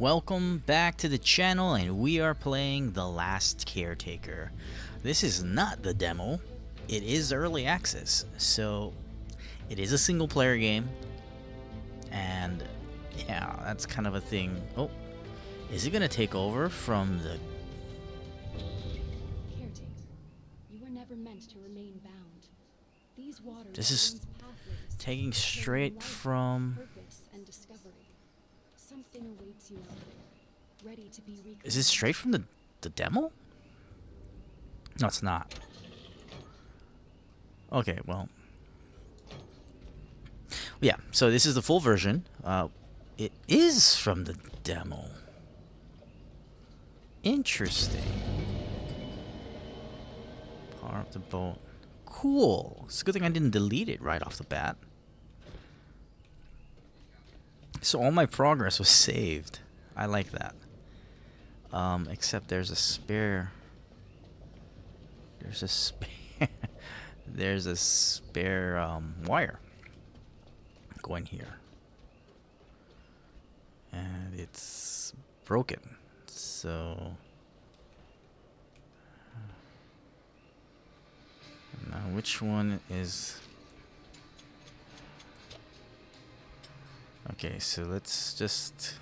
Welcome back to the channel, and we are playing The Last Caretaker. This is not the demo, it is early access, so it is a single player game, and yeah, that's kind of a thing. Oh, is it gonna take over from the... Caretaker, you were never meant to remain bound. These waters This is once pathways taking carrying straight life, from... purpose, and discovery. Something awaits you out there, ready to be reclaimed. Is it straight from the demo? No, it's not. Okay, well... Yeah, so this is the full version. It is from the demo. Interesting. Power up the boat. Cool. It's a good thing I didn't delete it right off the bat. So all my progress was saved. I like that. Except there's a spare... There's a spare... There's a spare wire going here. And it's broken. So... Now which one is... Okay, so let's just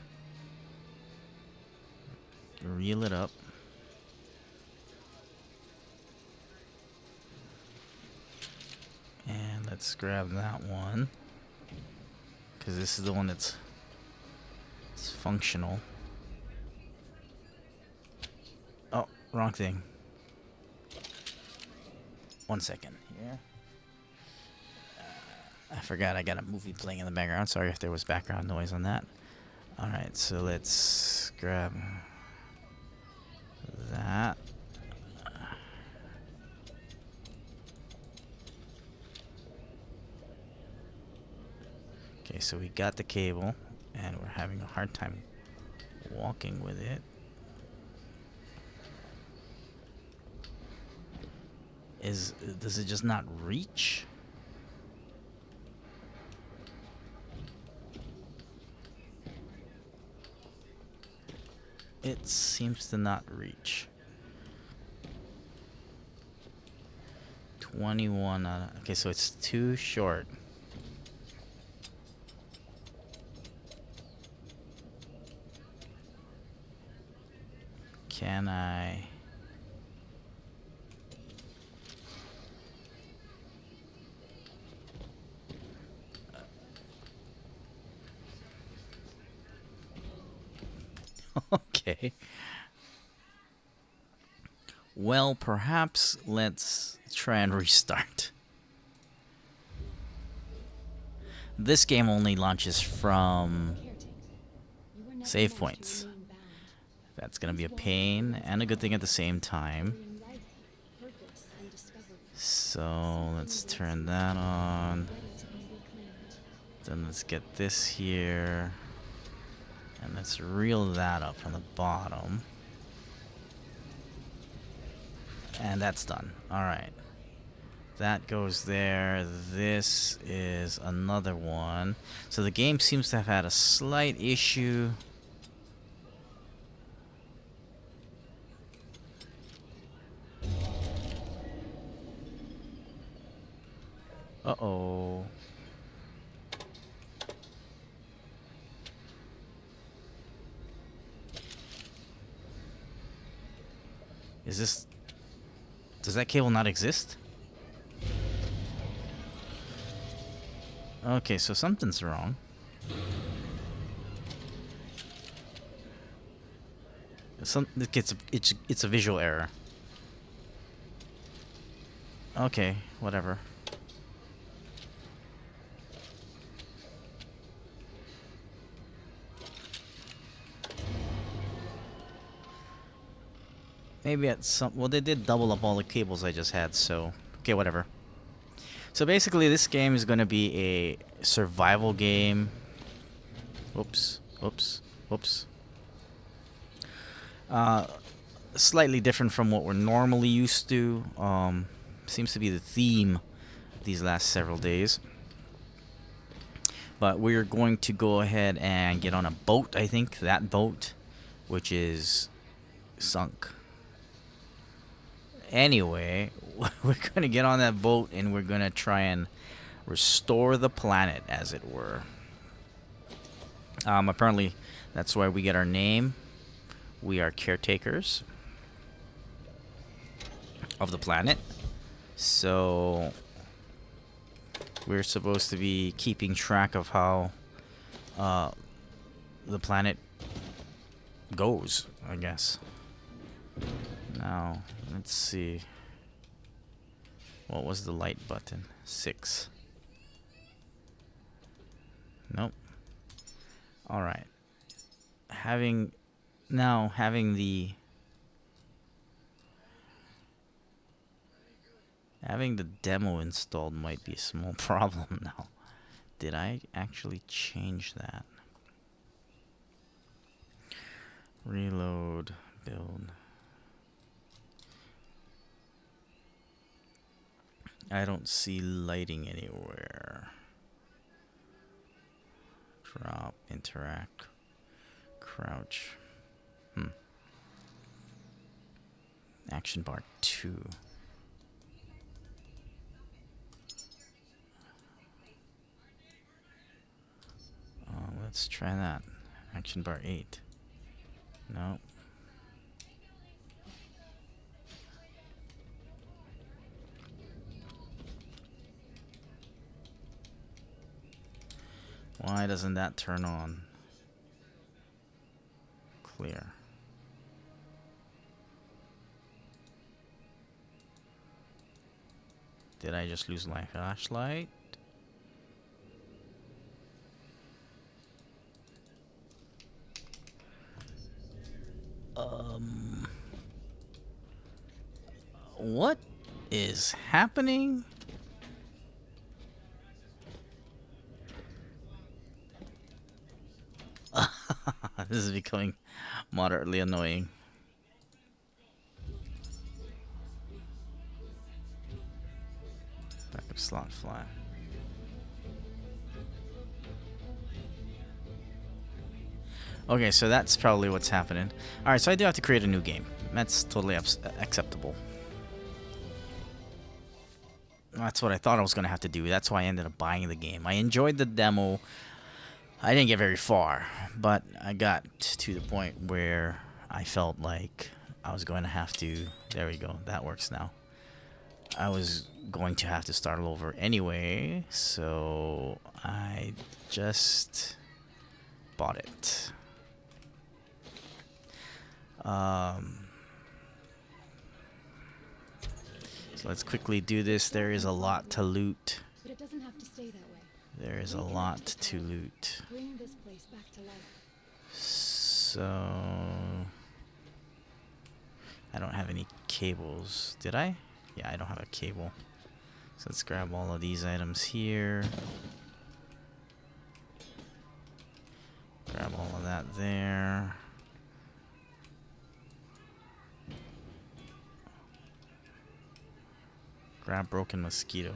reel it up. And let's grab that one, because this is the one that's functional. Oh, wrong thing. 1 second here. I forgot I got a movie playing in the background. Sorry if there was background noise on that. Alright, so let's grab that. Okay, so we got the cable, and we're having a hard time walking with it. Does it just not reach? It seems to not reach. 21 out of... Okay, so it's too short. Can I... Okay. Well, perhaps let's try and restart. This game only launches from save points. That's gonna be a pain and a good thing at the same time. So let's turn that on. Then let's get this here. And let's reel that up from the bottom. And that's done. Alright. That goes there. This is another one. So the game seems to have had a slight issue. Uh-oh. Is this... Does that cable not exist? Okay, so something's wrong. It's a visual error. Okay, whatever. Maybe at some... Well, they did double up all the cables I just had, so... Okay, whatever. So basically, this game is going to be a survival game. Oops. Oops. Oops. Slightly different from what we're normally used to. Seems to be the theme these last several days. But we're going to go ahead and get on a boat, I think. That boat, which is sunk. Anyway, we're going to get on that boat and we're going to try and restore the planet, as it were. Apparently, that's why we get our name. We are caretakers of the planet. So we're supposed to be keeping track of how the planet goes, I guess. Now, let's see. What was the light button? 6. Nope. Alright. Having the demo installed might be a small problem now. Did I actually change that? Reload, build. I don't see lighting anywhere. Drop, interact, crouch. Action bar 2. Let's try that. Action bar 8. No. Why doesn't that turn on? Clear. Did I just lose my flashlight? What is happening? This is becoming moderately annoying. Backup slot flat. Okay, so that's probably what's happening. Alright, so I do have to create a new game. That's totally acceptable. That's what I thought I was going to have to do. That's why I ended up buying the game. I enjoyed the demo. I didn't get very far, but I got to the point where I felt like I was going to have to... There we go. That works now. I was going to have to start all over anyway, so I just bought it. So let's quickly do this. There is a lot to loot. But it doesn't have to stay that way. There is a lot to loot. Bring this place back to life. So I don't have any cables. Did I? Yeah, I don't have a cable. So let's grab all of these items here. Grab all of that there. Grab broken mosquito.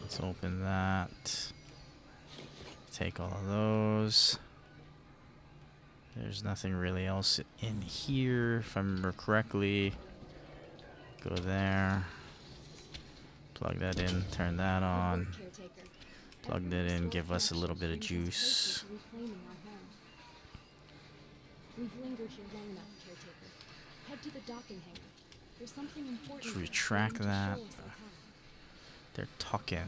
Let's open that. Take all of those. There's nothing really else in here, if I remember correctly. Go there. Plug that in, turn that on. Plug that in, give us a little bit of juice. We've lingered here long enough, Caretaker. Head to the docking hangar. There's something important. Let's retract that. They're talking.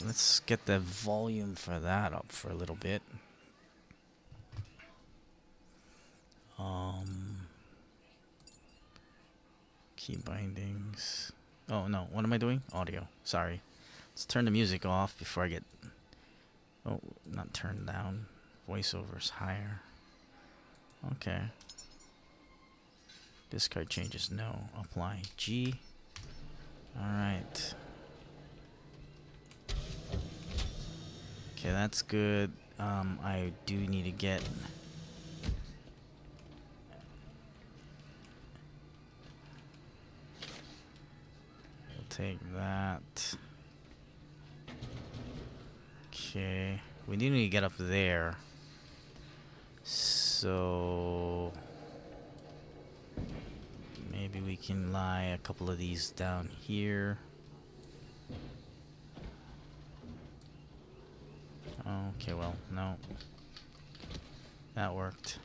Let's get the volume for that up for a little bit. Key bindings. Oh no, what am I doing? Audio. Sorry. Let's turn the music off before I get... Oh, not turned down. Voiceovers higher. Okay. Discard changes. No. Apply. G. Alright. Okay, that's good. I do need to get take that. Okay. We need to get up there. So maybe we can lie a couple of these down here. Okay, well, no. That worked.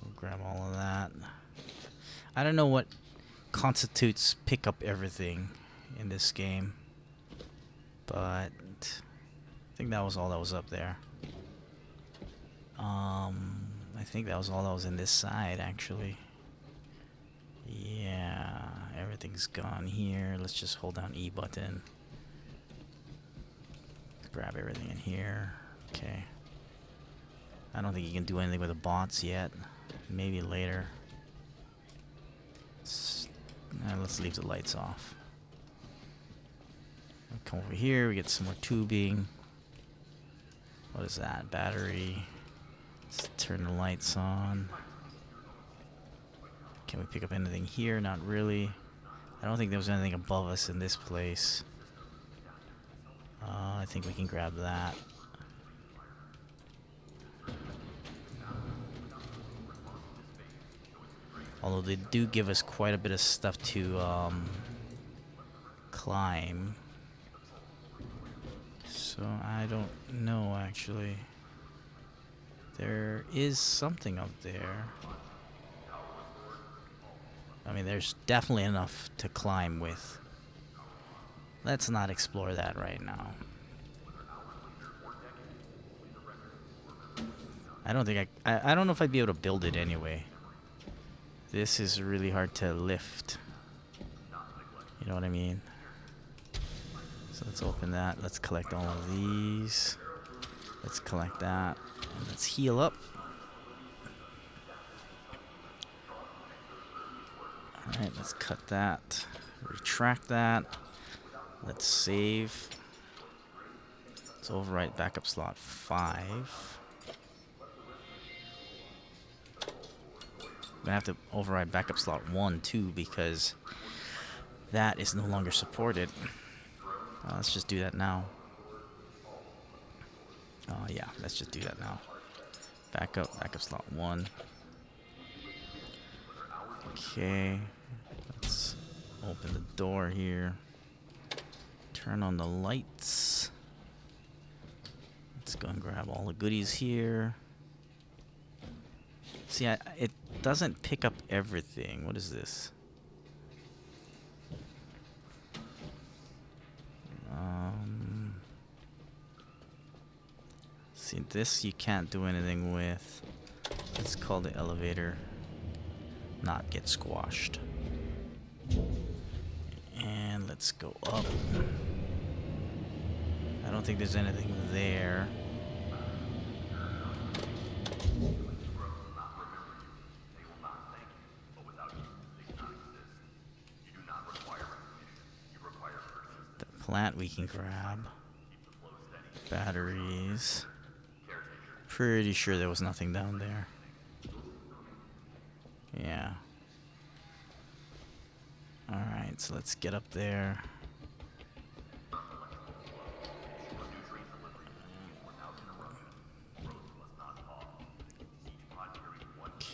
We'll grab all of that. I don't know what constitutes pick up everything in this game, but I think that was all that was up there. I think that was all that was in this side, actually. Yeah, everything's gone here. Let's just hold down E button. Grab everything in here. Okay. I don't think you can do anything with the bots yet. Maybe later. Let's leave the lights off. Come over here, we get some more tubing. What is that? Battery. Let's turn the lights on. Can we pick up anything here? Not really. I don't think there was anything above us in this place. I think we can grab that. Although they do give us quite a bit of stuff to climb. So I don't know, actually. There is something up there. I mean, there's definitely enough to climb with. Let's not explore that right now. I don't think I don't know if I'd be able to build it anyway. This is really hard to lift. You know what I mean? So let's open that. Let's collect all of these. Let's collect that. And let's heal up. Alright, let's cut that. Retract that. Let's save. Let's overwrite backup slot 5. I'm gonna have to override backup slot 1 too, because that is no longer supported. Let's just do that now. Yeah, let's just do that now. Backup slot 1. Okay, let's open the door here. Turn on the lights. Let's go and grab all the goodies here. See, it doesn't pick up everything. What is this? See, this you can't do anything with. Let's call the elevator not get squashed. And let's go up. I don't think there's anything there. The plant we can grab. Batteries. Pretty sure there was nothing down there. Yeah. Alright, so let's get up there.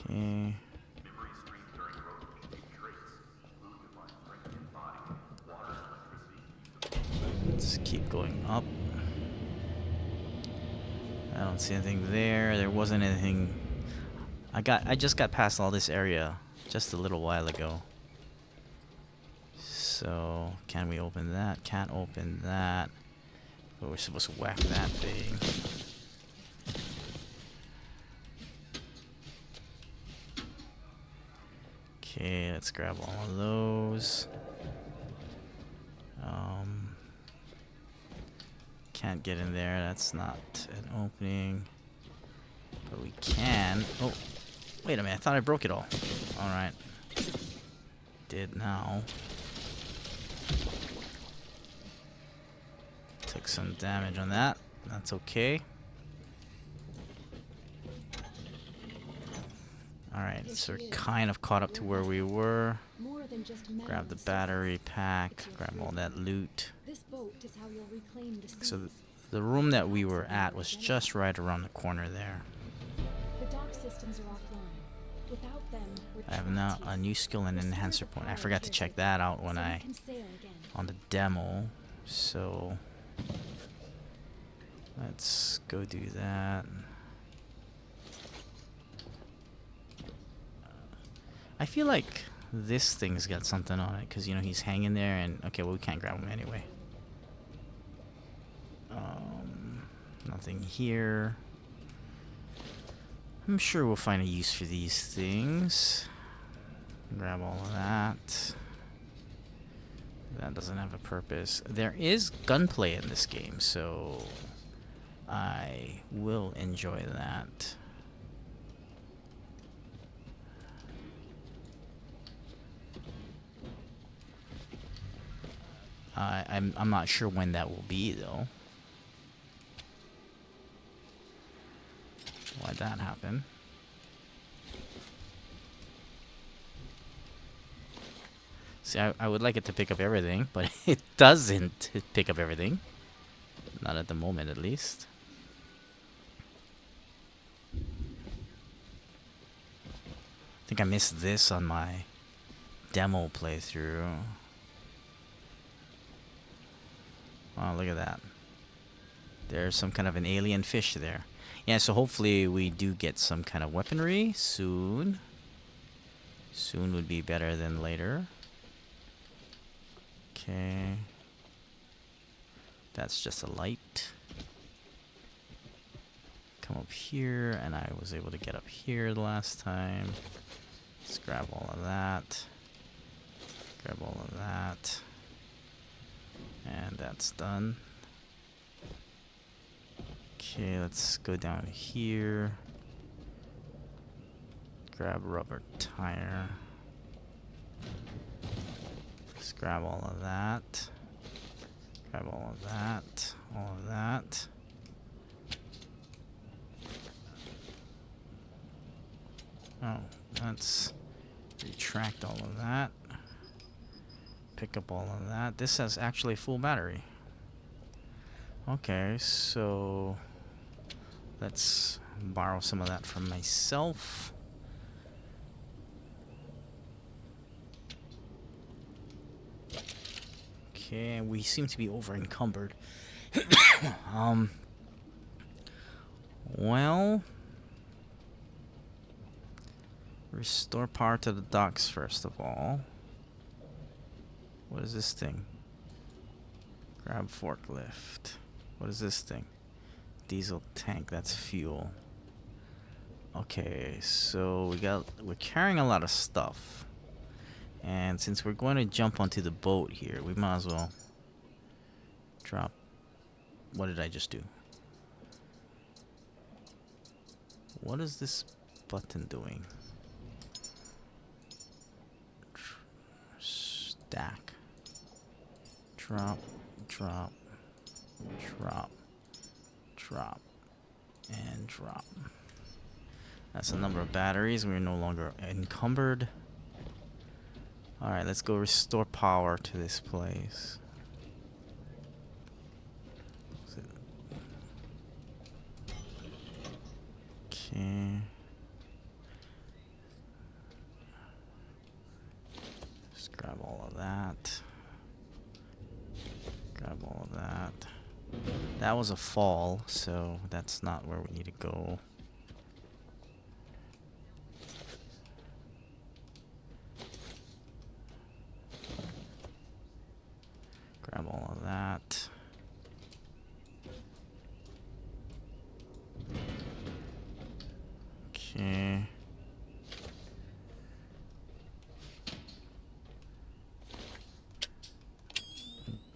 Okay. Let's keep going up. I don't see anything there. There wasn't anything. I just got past all this area just a little while ago. So, can we open that? Can't open that. But we're supposed to whack that thing. Okay, let's grab all of those. Can't get in there. That's not an opening. But we can. Oh, wait a minute. I thought I broke it all. Alright. Did now. Took some damage on that. That's okay. Alright, so we're kind of caught up to where we were. More than just metal Grab the and surface. battery pack. It's your Grab all freedom. that loot. This boat is how you'll reclaim the seas. So the room that we were at was just right around the corner there. The dock systems are offline. Without them, we're I have trapped now here. a new skill and Restore enhancer the point. I power forgot to check caretaker, that out when so we I can sail again. on the demo. So let's go do that. I feel like this thing's got something on it because, you know, he's hanging there and okay, well, we can't grab him anyway. Nothing here. I'm sure we'll find a use for these things. Grab all of that. That doesn't have a purpose. There is gunplay in this game, so I will enjoy that. I'm not sure when that will be though. Why'd that happen? See, I would like it to pick up everything, but it doesn't pick up everything. Not at the moment, at least. I think I missed this on my demo playthrough. Oh, look at that. There's some kind of an alien fish there. Yeah, so hopefully we do get some kind of weaponry soon. Soon would be better than later. Okay. That's just a light. Come up here, and I was able to get up here the last time. Let's grab all of that. Grab all of that. And that's done. Okay, let's go down here. Grab rubber tire. Let's grab all of that. Grab all of that. All of that. Oh, let's retract all of that. Pick up all of that. This has actually full battery. Okay, so let's borrow some of that from myself. Okay, we seem to be over encumbered. Well, restore power to the docks first of all. What is this thing? Grab forklift. What is this thing? Diesel tank, that's fuel. Okay, so we're carrying a lot of stuff. And since we're going to jump onto the boat here, we might as well drop. What did I just do? What is this button doing? Stack. Drop, drop, drop, drop, and drop. That's the number of batteries. We're no longer encumbered. Alright, let's go restore power to this place. Okay. Just grab all of that. Grab all of that. That was a fall, so that's not where we need to go. Grab all of that. Okay.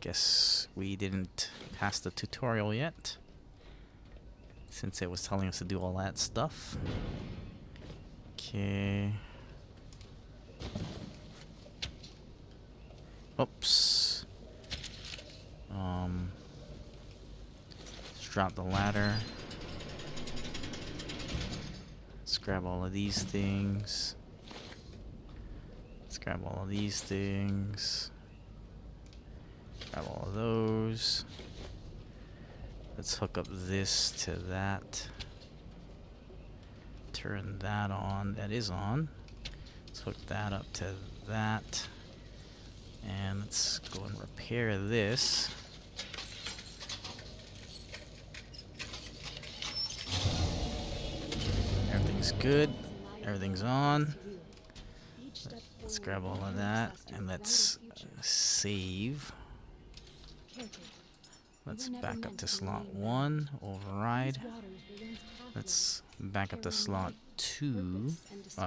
Guess we didn't pass the tutorial yet, since it was telling us to do all that stuff. Okay. Oops. Let's drop the ladder. Let's grab all of these things. Let's grab all of these things. Grab all of those. Let's hook up this to that. Turn that on. That is on. Let's hook that up to that. And let's go and repair this. Everything's good. Everything's on. Let's grab all of that and let's save. Let's back up to slot 1, override. Let's back up to slot 2,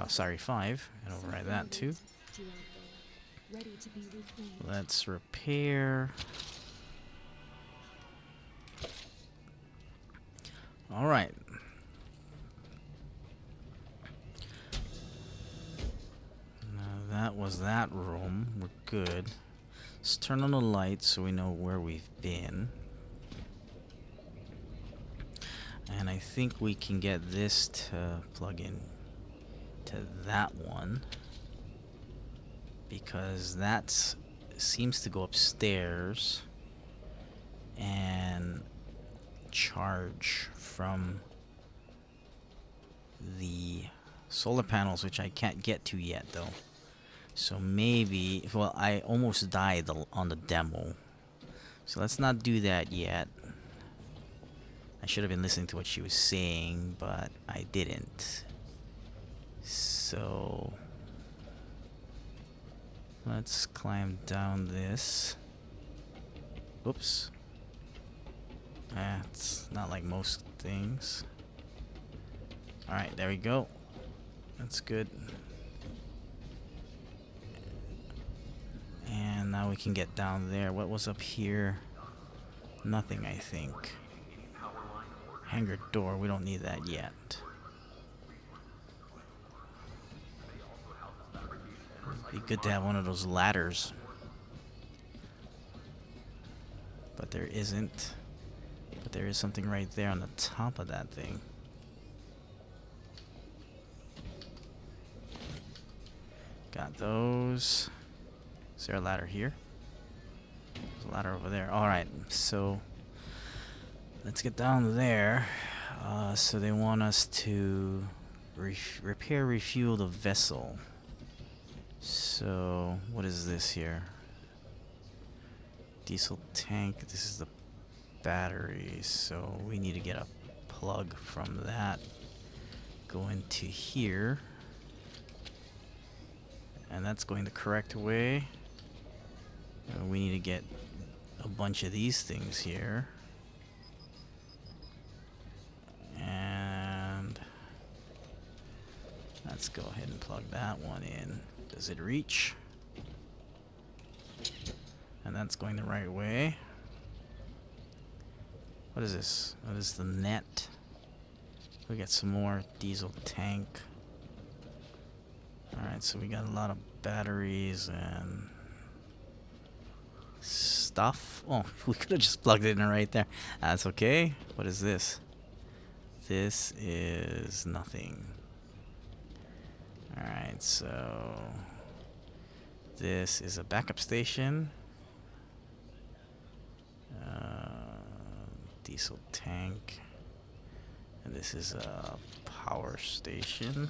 sorry, 5, and override that too. Let's repair. Alright. Now that was that room. We're good. Let's turn on the lights so we know where we've been. And I think we can get this to plug in to that one, because that seems to go upstairs and charge from the solar panels, which I can't get to yet though. So maybe, well, I almost died on the demo, so let's not do that yet. I should have been listening to what she was saying, but I didn't. So let's climb down this. Oops. It's not like most things. Alright, there we go. That's good. And now we can get down there. What was up here? Nothing, I think. Hangar door, we don't need that yet. It'd be good to have one of those ladders. But there isn't. But there is something right there on the top of that thing. Got those. Is there a ladder here? There's a ladder over there. Alright, so let's get down there. So they want us to repair, refuel the vessel. So what is this here? Diesel tank. This is the battery. So we need to get a plug from that. Go into here. And that's going the correct way. We need to get a bunch of these things here. And let's go ahead and plug that one in. Does it reach? And that's going the right way. What is this? What is the net? We got some more diesel tank. Alright, so we got a lot of batteries and stuff. Oh, we could have just plugged it in right there. That's okay. What is this? This is nothing. Alright, so this is a backup station. Diesel tank. And this is a power station,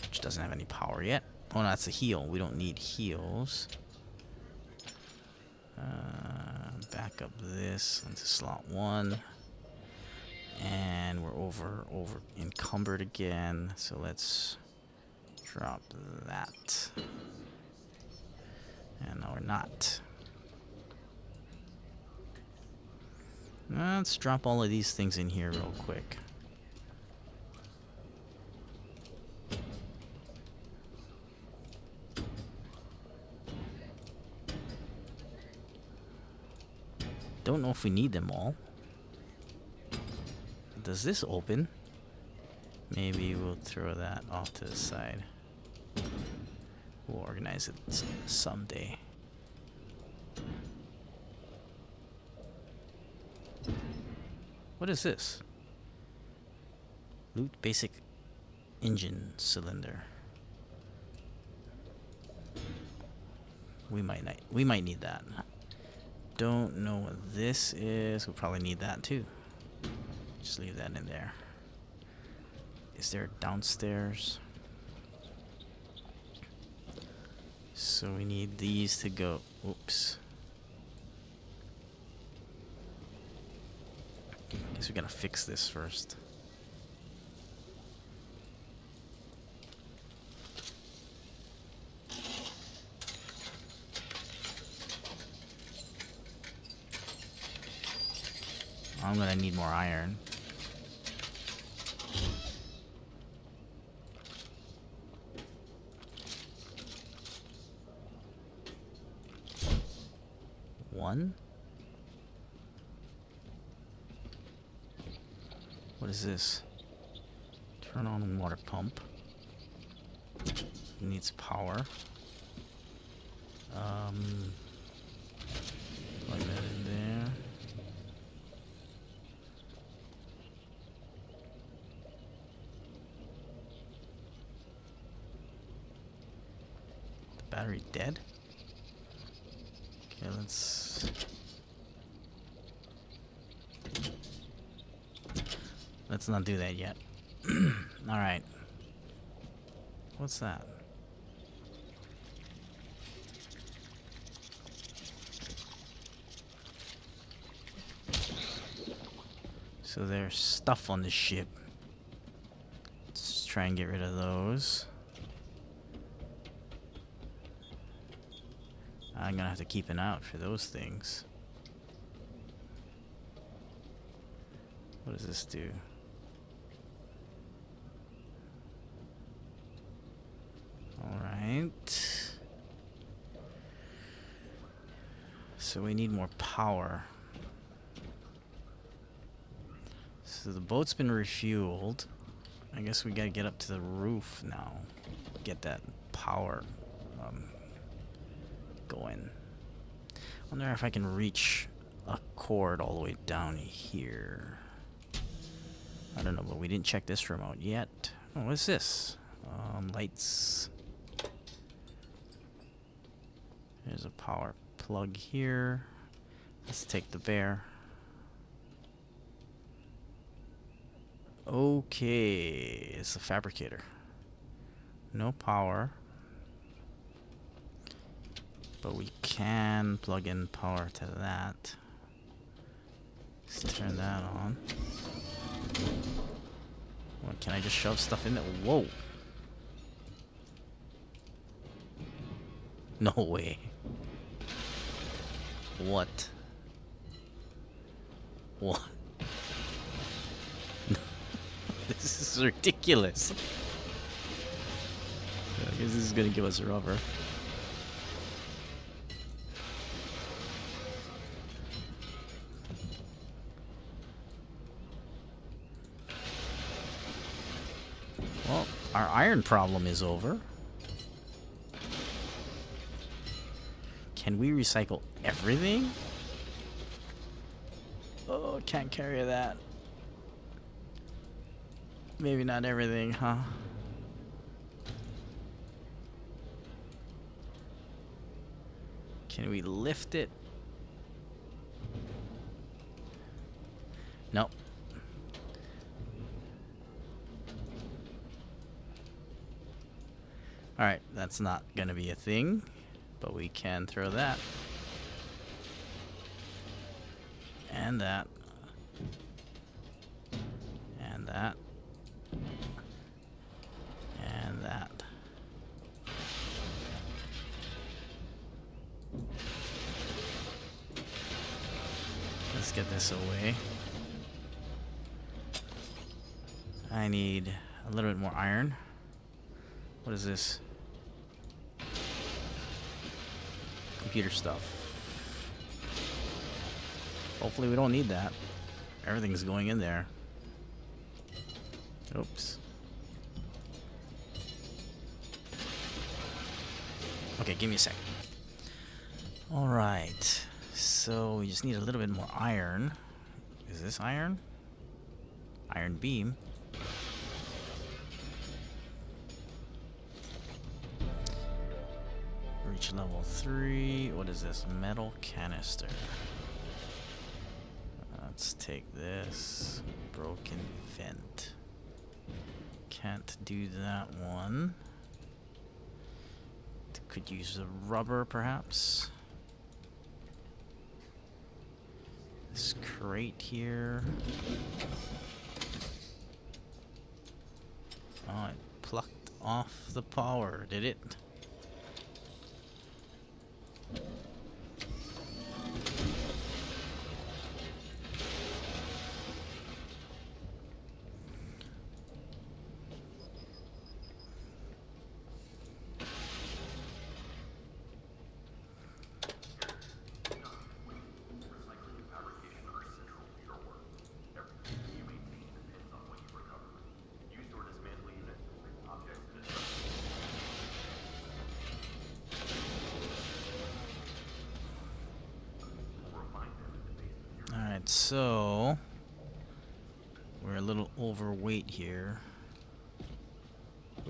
which doesn't have any power yet. Oh, no, that's a heal. We don't need heals. Back up this into slot 1. And we're over encumbered again. So let's drop that. And no, we're not. Let's drop all of these things in here real quick. Don't know if we need them all. Does this open? Maybe we'll throw that off to the side. We'll organize it someday. What is this? Loot basic engine cylinder. We might need that. Don't know what this is. We'll probably need that too. Just leave that in there. Is there downstairs? So we need these to go. Oops. Guess we gotta fix this first. I'm gonna need more iron. One? What is this? Turn on water pump. It needs power. Plug that in there. The battery dead? Okay, let's not do that yet. Alright. What's that? So there's stuff on the ship. Let's try and get rid of those. I'm gonna have to keep an eye out for those things. What does this do? Alright. So we need more power. So the boat's been refueled. I guess we gotta get up to the roof now. Get that power going. I wonder if I can reach a cord all the way down here. I don't know, but we didn't check this remote yet. Oh, what is this? Lights. There's a power plug here. Let's take the bear. Okay, it's a fabricator. No power. But we can plug in power to that. Let's turn that on. What, can I just shove stuff in there? Whoa. No way. What? What? This is ridiculous. I guess this is gonna give us rubber. Well, our iron problem is over. Can we recycle everything? Oh, can't carry that. Maybe not everything, huh? Can we lift it? Nope. Alright, that's not gonna be a thing, but we can throw that. And that. And that. And that. Let's get this away. I need a little bit more iron. What is this? Computer stuff. Hopefully we don't need that. Everything's going in there. Oops. Okay, give me a sec. Alright. So we just need a little bit more iron. Is this iron? Iron beam. Reach level 3. What is this? Metal canister. Let's take this. Broken vent. Can't do that one. Could use the rubber, perhaps. This crate here. Oh, it plucked off the power, did it? Alright, so we're a little overweight here.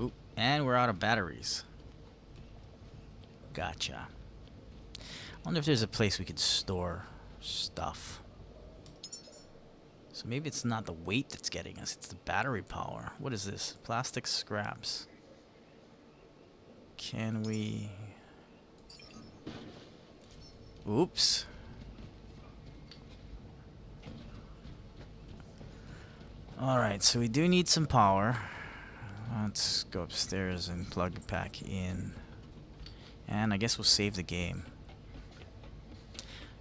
Oop, and we're out of batteries. Gotcha. I wonder if there's a place we could store stuff. So maybe it's not the weight that's getting us, it's the battery power. What is this? Plastic scraps. Can we... Oops. Alright, so we do need some power. Let's go upstairs and plug it back in. And I guess we'll save the game.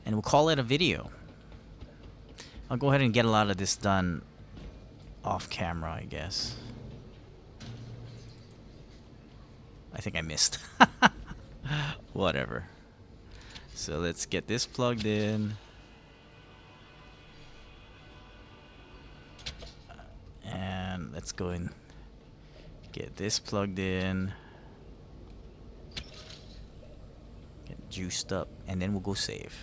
And we'll call it a video. I'll go ahead and get a lot of this done off camera, I guess. I think I missed. Whatever. So let's get this plugged in. And let's go and get this plugged in. Get juiced up. And then we'll go save.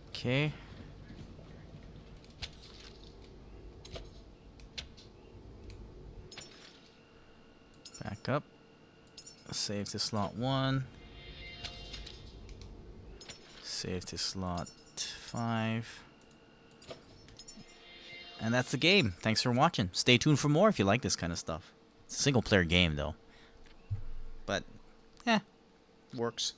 Okay. Back up. Save to slot 1. Save to slot 5. And that's the game. Thanks for watching. Stay tuned for more if you like this kind of stuff. It's a single player game though. But, works.